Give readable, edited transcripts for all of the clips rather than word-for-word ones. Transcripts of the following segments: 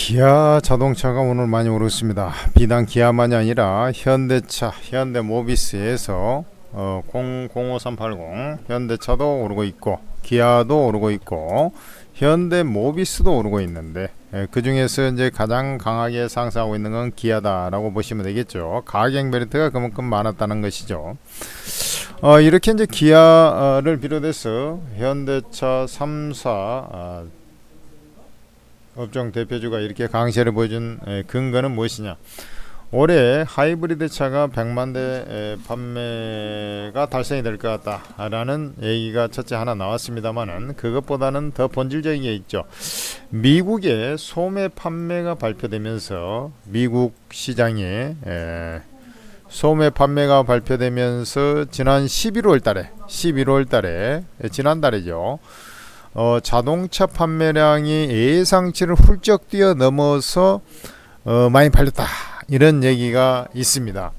기아 자동차가 오늘 많이 오르습니다. 비단 기아만이 아니라 현대차, 현대모비스에서 05380 현대차도 오르고 있고 기아도 오르고 있고 현대모비스도 오르고 있는데, 그 중에서 이제 가장 강하게 상승하고 있는 건 기아다라고 보시면 되겠죠. 가격 메리트가 그만큼 많았다는 것이죠. 이렇게 이제 기아를 비롯해서 현대차 3사 업종 대표주가 이렇게 강세를 보여준 근거는 무엇이냐? 올해 하이브리드 차가 100만 대 판매가 달성이 될 것 같다라는 얘기가 첫째 하나 나왔습니다만은, 그것보다는 더 본질적인 게 있죠. 미국의 소매 판매가 발표되면서 미국 시장에 소매 판매가 발표되면서 지난 11월 달에 지난달이죠. 자동차 판매량이 예상치를 훌쩍 뛰어넘어서 많이 팔렸다, 이런 얘기가 있습니다.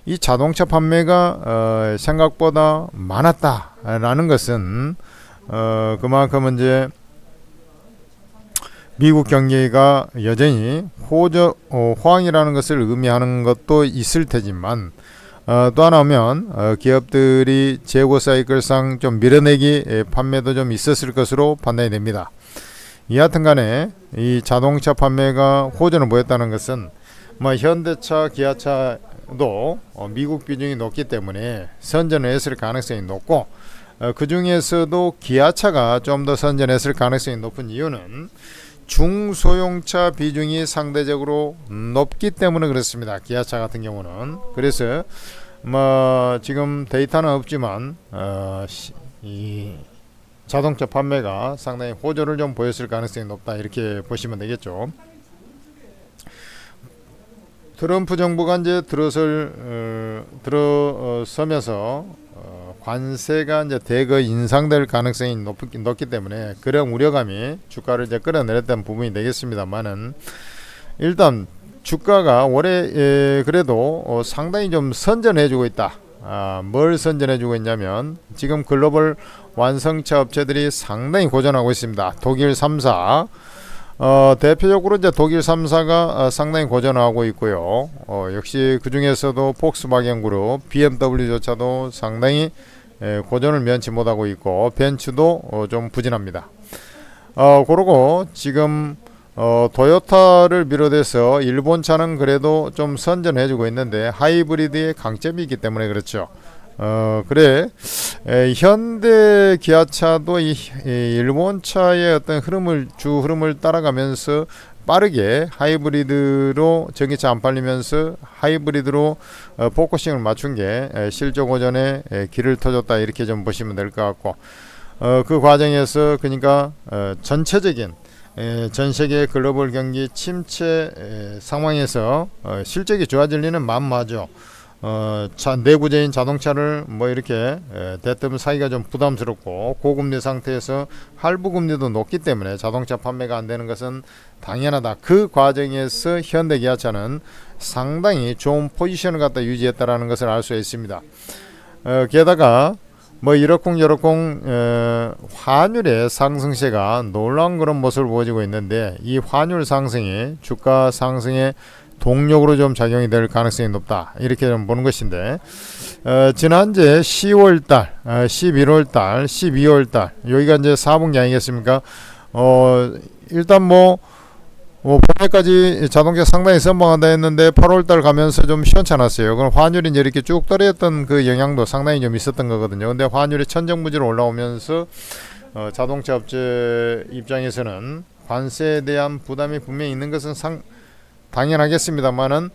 이 자동차 판매가 생각보다 많았다라는 것은 그만큼 이제 미국 경기가 여전히 호황이라는 것을 의미하는 것도 있을 테지만, 또 하나 하면 기업들이 재고 사이클상 좀 밀어내기 판매도 좀 있었을 것으로 판단이 됩니다. 여하튼 간에 이 자동차 판매가 호전을 보였다는 것은 현대차, 기아차도 미국 비중이 높기 때문에 선전을 했을 가능성이 높고, 그 중에서도 기아차가 좀 더 선전했을 가능성이 높은 이유는 중소형차 비중이 상대적으로 높기 때문에 그렇습니다. 기아차 같은 경우는. 그래서 지금 데이터는 없지만 이 자동차 판매가 상당히 호조를 좀 보였을 가능성이 높다, 이렇게 보시면 되겠죠. 트럼프 정부가 이제 들어서면서 관세가 이제 대거 인상될 가능성이 높기 때문에 그런 우려감이 주가를 이제 끌어내렸던 부분이 되겠습니다만은, 일단 주가가 올해 그래도 상당히 좀 선전해주고 있다. 뭘 선전해주고 있냐면, 지금 글로벌 완성차 업체들이 상당히 고전하고 있습니다. 독일 3사, 대표적으로 이제 독일 3사가 상당히 고전하고 있고요. 역시 그 중에서도 폭스바겐 그룹, BMW조차도 상당히 고전을 면치 못하고 있고, 벤츠도 좀 부진합니다. 그러고 지금 토요타를 비롯해서 일본 차는 그래도 좀 선전해주고 있는데, 하이브리드의 강점이 있기 때문에 그렇죠. 현대 기아차도 이 일본 차의 어떤 주 흐름을 따라가면서 빠르게 하이브리드로, 전기차 안 팔리면서 하이브리드로 포커싱을 맞춘 게 실적 호전에 길을 터줬다, 이렇게 좀 보시면 될 것 같고, 그 과정에서 그러니까 전체적인 전 세계 글로벌 경기 침체 상황에서 실적이 좋아질 리는 만무하죠. 내구재인 자동차를 이렇게 대뜸 사기가 좀 부담스럽고, 고금리 상태에서 할부금리도 높기 때문에 자동차 판매가 안 되는 것은 당연하다. 그 과정에서 현대기아차는 상당히 좋은 포지션을 갖다 유지했다라는 것을 알 수 있습니다. 게다가 이러쿵저러쿵 환율의 상승세가 놀라운 그런 모습을 보여주고 있는데, 이 환율 상승이 주가 상승에 동력으로 좀 작용이 될 가능성이 높다, 이렇게 좀 보는 것인데, 지난제 10월달, 11월달, 12월달, 여기가 이제 4분기 아니겠습니까? 일단 봄에까지 자동차 상당히 선방한다 했는데 8월달 가면서 좀 시원찮았어요. 그럼 환율이 이제 이렇게 쭉 떨어졌던 그 영향도 상당히 좀 있었던 거거든요. 근데 환율이 천정부지로 올라오면서 자동차 업체 입장에서는 관세에 대한 부담이 분명히 있는 것은 당연하겠습니다만은,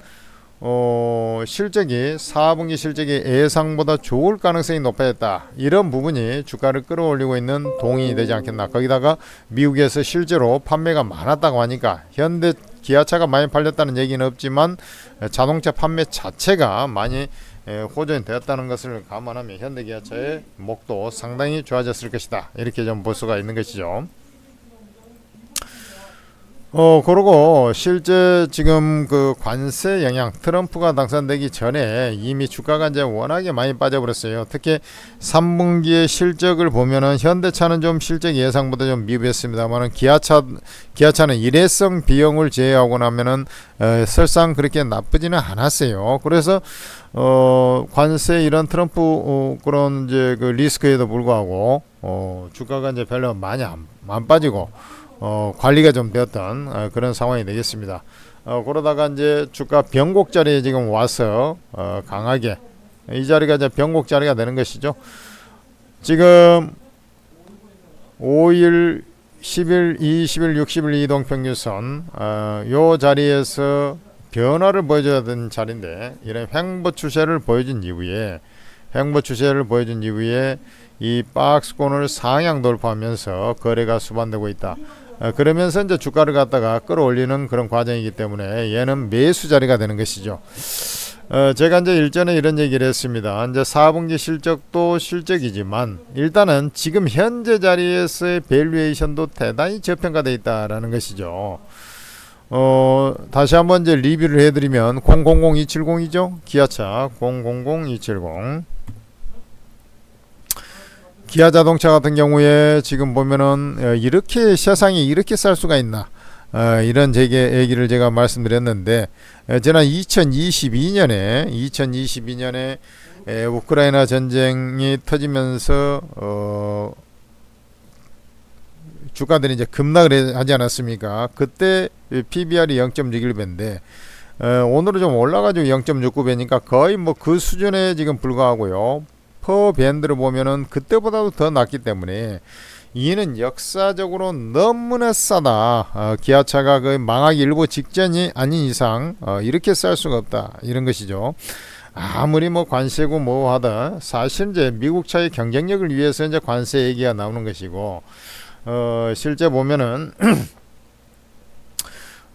실적이 4분기 실적이 예상보다 좋을 가능성이 높아졌다, 이런 부분이 주가를 끌어올리고 있는 동인이 되지 않겠나. 거기다가 미국에서 실제로 판매가 많았다고 하니까, 현대 기아차가 많이 팔렸다는 얘기는 없지만 자동차 판매 자체가 많이 호전이 되었다는 것을 감안하면 현대 기아차의 목도 상당히 좋아졌을 것이다, 이렇게 좀 볼 수가 있는 것이죠. 그러고 실제 지금 그 관세 영향 트럼프가 당선되기 전에 이미 주가가 이제 워낙에 많이 빠져버렸어요. 특히 3분기의 실적을 보면은 현대차는 좀 실적 예상보다 좀 미비했습니다만은 기아차는 일회성 비용을 제외하고 나면은 설상 그렇게 나쁘지는 않았어요. 그래서 관세 이런 트럼프 그런 이제 그 리스크에도 불구하고 주가가 이제 별로 많이 안 빠지고 관리가 좀 되었던 그런 상황이 되겠습니다. 그러다가 이제 주가 변곡 자리에 지금 와서 강하게 이 자리가 이제 변곡 자리가 되는 것이죠. 지금 5일, 10일, 20일, 60일 이동평균선 요 자리에서 변화를 보여줘야 되는 자리인데 이런 횡보 추세를 보여준 이후에 이 박스권을 상향 돌파하면서 거래가 수반되고 있다. 그러면서 이제 주가를 갖다가 끌어올리는 그런 과정이기 때문에 얘는 매수 자리가 되는 것이죠. 제가 이제 일전에 이런 얘기를 했습니다. 이제 4분기 실적도 실적이지만 일단은 지금 현재 자리에서의 밸류에이션도 대단히 저평가되어 있다라는 것이죠. 다시 한번 이제 리뷰를 해드리면 000270이죠. 기아차 000270. 기아 자동차 같은 경우에 지금 보면은 이렇게 세상에 이렇게 쌀 수가 있나 이런 얘기를 제가 말씀드렸는데 지난 2022년에 우크라이나 전쟁이 터지면서 주가들이 이제 급락을 하지 않았습니까? 그때 PBR이 0.61배인데 오늘은 좀 올라가지고 0.69배니까 거의 뭐 그 수준에 지금 불과하고요. 퍼 밴드를 보면은 그때보다도 더 낮기 때문에 이는 역사적으로 너무나 싸다. 기아차가 그 망하기 일보 직전이 아닌 이상 이렇게 쌀 수가 없다. 이런 것이죠. 아무리 뭐 관세고 뭐 하다 사실 이제 미국 차의 경쟁력을 위해서 이제 관세 얘기가 나오는 것이고 실제 보면은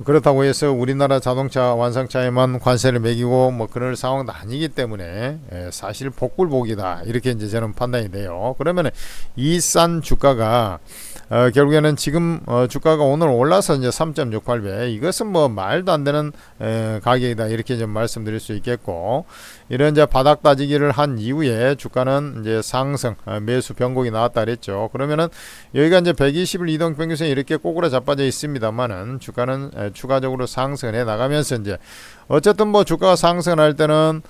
그렇다고 해서 우리나라 자동차 완성차에만 관세를 매기고 뭐 그럴 상황도 아니기 때문에 사실 복불복이다 이렇게 이제 저는 판단이 돼요. 그러면은 이 싼 주가가 결국에는 지금 주가가 오늘 올라서 이제 3.68배 이것은 뭐 말도 안 되는 가격이다 이렇게 좀 말씀드릴 수 있겠고 이런 이제 바닥 다지기를 한 이후에 주가는 이제 상승 매수 변곡이 나왔다 그랬죠. 그러면은 여기가 이제 120일 이동 평균선이 이렇게 꼬꾸라 자빠져 있습니다만은 주가는 추가적으로 상승해 나가면서 이제 어쨌든 뭐 주가가 상승할 때는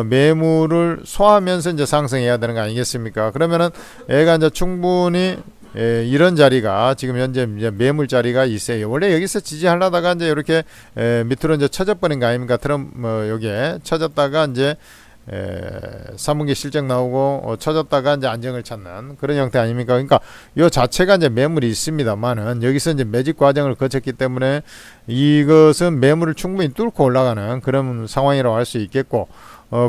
매물을 소화하면서 이제 상승해야 되는 거 아니겠습니까? 그러면은 얘가 이제 충분히 이런 자리가 지금 현재 이제 매물 자리가 있어요. 원래 여기서 지지하려다가 이제 이렇게 밑으로 이제 쳐져버린 거 아닙니까? 여기에 쳐졌다가 이제 3분기 실적 나오고 쳐졌다가 이제 안정을 찾는 그런 형태 아닙니까? 그러니까 요 자체가 이제 매물이 있습니다만은 여기서 이제 매집 과정을 거쳤기 때문에 이것은 매물을 충분히 뚫고 올라가는 그런 상황이라고 할 수 있겠고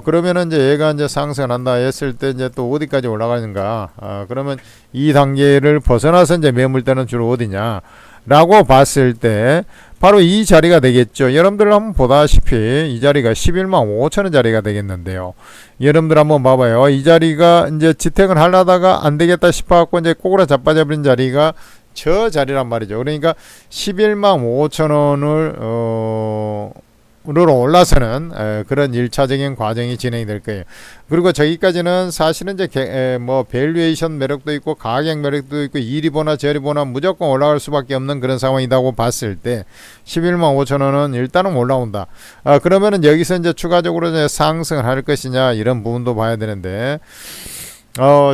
그러면은 이제 얘가 이제 상승한다 했을 때 이제 또 어디까지 올라가는가 그러면 이 단계를 벗어나서 이제 매물대는 주로 어디냐 라고 봤을 때 바로 이 자리가 되겠죠. 여러분들 한번 보다시피 이 자리가 11만 5천원 자리가 되겠는데요. 여러분들 한번 봐봐요. 이 자리가 이제 지탱을 하려다가 안 되겠다 싶어갖고 이제 꼬꾸라 자빠져버린 자리가 저 자리란 말이죠. 그러니까 11만 5천원을 으로 올라서는 그런 1차적인 과정이 진행이 될 거예요. 그리고 저기까지는 사실은 이제 뭐 밸류에이션 매력도 있고 가격 매력도 있고 이리 보나 저리 보나 무조건 올라갈 수밖에 없는 그런 상황이라고 봤을 때 11만 5천원은 일단은 올라온다. 그러면은 여기서 이제 추가적으로 이제 상승을 할 것이냐 이런 부분도 봐야 되는데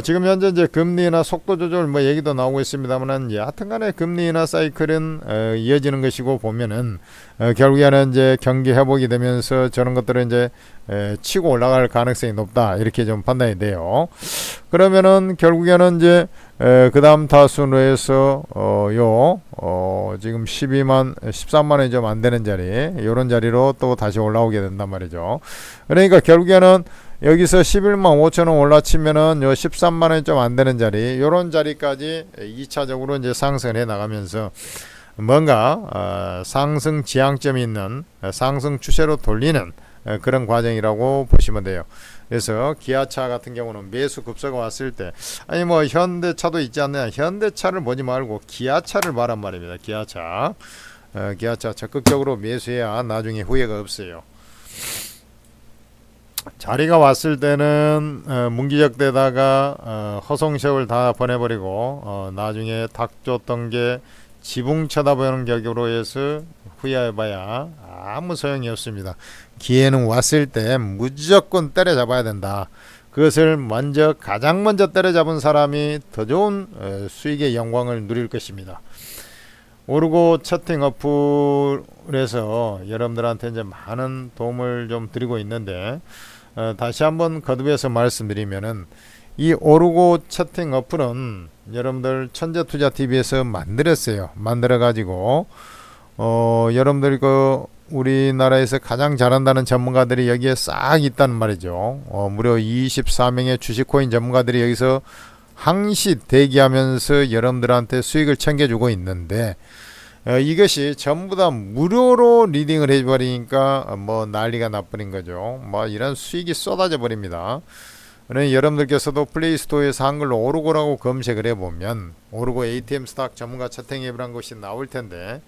지금 현재 이제 금리나 속도 조절 뭐 얘기도 나오고 있습니다만은 여하튼간에 금리 인하 사이클은 이어지는 것이고 보면은 결국에는 이제 경기 회복이 되면서 저런 것들은 이제 치고 올라갈 가능성이 높다 이렇게 좀 판단이 돼요. 그러면은 결국에는 이제 그 다음 타순으로 해서 지금 13만 원이 좀 안 되는 자리 요런 자리로 또 다시 올라오게 된단 말이죠. 그러니까 결국에는 여기서 11만 5천원 올라치면은 요 13만 원이 좀 안 되는 자리 요런 자리까지 2차적으로 이제 상승을 해 나가면서 뭔가 상승 지향점이 있는 상승 추세로 돌리는 그런 과정이라고 보시면 돼요. 그래서 기아차 같은 경우는 매수 급소가 왔을 때 아니 뭐 현대차도 있지 않느냐 현대차를 보지 말고 기아차를 말한 말입니다. 기아차 기아차 적극적으로 매수해야 나중에 후회가 없어요. 자리가 왔을 때는 문기적대다가 허송세월 다 보내버리고 나중에 닭 줬던 게 지붕 쳐다보는 격으로 해서 후회해봐야 아무 소용이 없습니다. 기회는 왔을 때 무조건 때려잡아야 된다. 그것을 가장 먼저 때려잡은 사람이 더 좋은 수익의 영광을 누릴 것입니다. 오르고 채팅 어플에서 여러분들한테 이제 많은 도움을 좀 드리고 있는데 다시 한번 거듭해서 말씀드리면은 이 오르고 채팅 어플은 여러분들 천재투자TV에서 만들었어요. 만들어 가지고 여러분들 우리나라에서 가장 잘한다는 전문가들이 여기에 싹 있단 말이죠. 무려 24명의 주식코인 전문가들이 여기서 항시 대기하면서 여러분들한테 수익을 챙겨주고 있는데 이것이 전부 다 무료로 리딩을 해버리니까 난리가 나버린 거죠. 이런 수익이 쏟아져 버립니다. 그러니 여러분들께서도 플레이스토어에서 한글로 오르고라고 검색을 해보면 오르고 ATM 스탁 전문가 채팅 앱이라는 것이 나올 텐데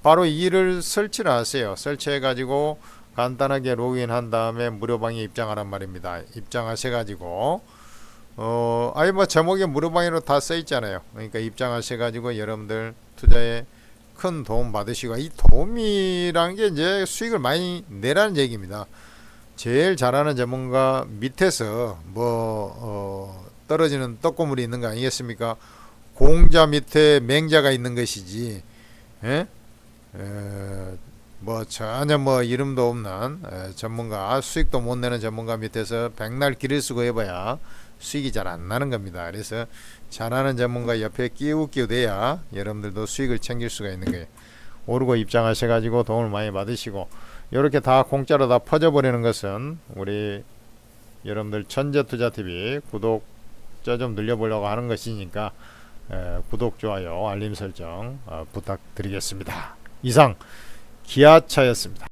바로 이를 설치를 하세요. 설치해 가지고 간단하게 로그인 한 다음에 무료방에 입장하란 말입니다. 입장하셔 가지고 제목에 무료방으로 다 써 있잖아요. 그러니까 입장하셔 가지고 여러분들 투자에 큰 도움 받으시고, 이 도움이라는 게 이제 수익을 많이 내라는 얘기입니다. 제일 잘하는 전문가 밑에서 떨어지는 떡고물이 있는 거 아니겠습니까? 공자 밑에 맹자가 있는 것이지, 예? 전혀 이름도 없는 전문가, 수익도 못 내는 전문가 밑에서 백날 길을 쓰고 해봐야 수익이 잘 안 나는 겁니다. 그래서 잘하는 전문가 옆에 끼우끼우 돼야 여러분들도 수익을 챙길 수가 있는 거예요. 오르고 입장하셔가지고 도움을 많이 받으시고, 이렇게 다 공짜로 다 퍼져버리는 것은 우리 여러분들 천재투자TV 구독자 좀 늘려보려고 하는 것이니까 구독, 좋아요, 알림 설정 부탁드리겠습니다. 이상 기아차였습니다.